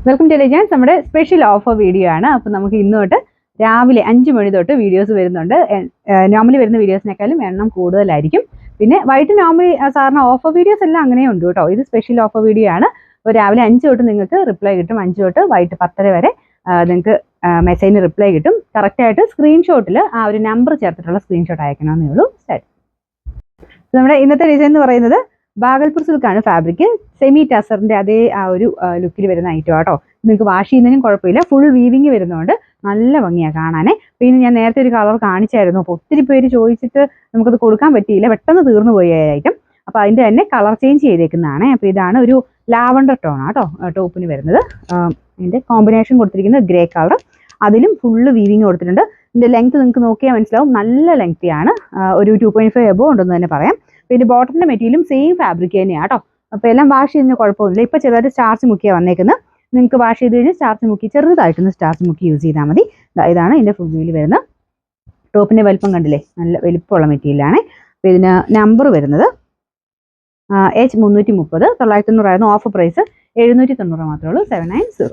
Welcome to legends. നമ്മുടെ special offer video ആണ്. അപ്പോൾ നമുക്ക് ഇന്ന് തൊട്ട് രാവിലെ 5 മണി തൊട്ട് വീഡിയോസ് വരുന്നുണ്ട്. നോർമലി വരുന്ന വീഡിയോസിനേക്കാളും എണ്ണം കൂടുതലായിരിക്കും. പിന്നെ വൈകിട്ട് നോർമലി സാറിന് ഓഫർ വീഡിയോസ് എല്ലാം അങ്ങനെ ഉണ്ട് കേട്ടോ. ഇത് സ്പെഷ്യൽ ഓഫർ വീഡിയോ ആണ്. അപ്പോൾ രാവിലെ 5 തൊട്ട് നിങ്ങൾക്ക് റിപ്ലൈ കിട്ടും. 5 തൊട്ട് വൈകിട്ട് 10 വരെ നിങ്ങൾക്ക് മെസ്സേജിന് റിപ്ലൈ കിട്ടും. കറക്റ്റായിട്ട് സ്ക്രീൻഷോട്ടിൽ ആ ഒരു നമ്പർ ചേർത്തിട്ടുള്ള സ്ക്രീൻഷോട്ട് അയക്കണമെന്നേ ഉള്ളൂ. സ്റ്റാർട്ട്. നമ്മുടെ ഇന്നത്തെ ഡിസൈൻ എന്ന് പറയുന്നത് ബാഗൽപൂർ സിൽക്കാണ് ഫാബ്രിക്. സെമി ടസറിന്റെ അതേ ആ ഒരു ലുക്കിൽ വരുന്ന ഐറ്റം ആട്ടോ. നിങ്ങൾക്ക് വാഷ് ചെയ്യുന്നതിനും കുഴപ്പമില്ല. ഫുൾ വീവിങ് വരുന്നതുകൊണ്ട് നല്ല ഭംഗിയാണ് കാണാനേ. പിന്നെ ഞാൻ നേരത്തെ ഒരു കളർ കാണിച്ചായിരുന്നു. അപ്പോൾ ഒത്തിരി പേര് ചോദിച്ചിട്ട് നമുക്കത് കൊടുക്കാൻ പറ്റിയില്ല, പെട്ടെന്ന് തീർന്നു പോയ ഐറ്റം. അപ്പോൾ അതിൻ്റെ തന്നെ കളർ ചേഞ്ച് ചെയ്തേക്കുന്നതാണ്. അപ്പോൾ ഇതാണ് ഒരു ലാവണ്ടർ ടോൺ ആട്ടോ ടോപ്പിന് വരുന്നത്. ഇതിൻ്റെ കോമ്പിനേഷൻ കൊടുത്തിരിക്കുന്നത് ഗ്രേ കളർ, അതിലും ഫുള്ള് വീവിങ് കൊടുത്തിട്ടുണ്ട്. ഇതിൻ്റെ ലെങ്ത് നിങ്ങൾക്ക് നോക്കിയാൽ മനസ്സിലാവും, നല്ല ലെങ്തിയാണ്. ഒരു 2.5 എബോ ഉണ്ടെന്ന് തന്നെ പറയാം. പിന്നെ ബോട്ടത്തിന്റെ മെറ്റീരിയലും സെയിം ഫാബ്രിക് തന്നെയാണ് കേട്ടോ. അപ്പോൾ എല്ലാം വാഷ് ചെയ്യുന്ന കുഴപ്പമൊന്നുമില്ല. ഇപ്പോൾ ചെറുതായിട്ട് സ്റ്റാർച്ച് മുക്കിയാണ് വന്നേക്കുന്നത്. നിങ്ങൾക്ക് വാഷ് ചെയ്ത് കഴിഞ്ഞാൽ സ്റ്റാർച്ച് മുക്കി ചെറുതായിട്ടൊന്ന് സ്റ്റാർച്ച് മുക്കി യൂസ് ചെയ്താൽ മതി. ഇതാണ് ഇതിൻ്റെ ഫുൾ വ്യൂവിൽ വരുന്നത്. ടോപ്പിൻ്റെ വലിപ്പം കണ്ടില്ലേ, നല്ല വലിപ്പമുള്ള മെറ്റീരിയലാണ്. അപ്പോൾ ഇതിന് നമ്പർ വരുന്നത് H330. 990 ഓഫർ പ്രൈസ് 790 മാത്രമേ ഉള്ളൂ. 790.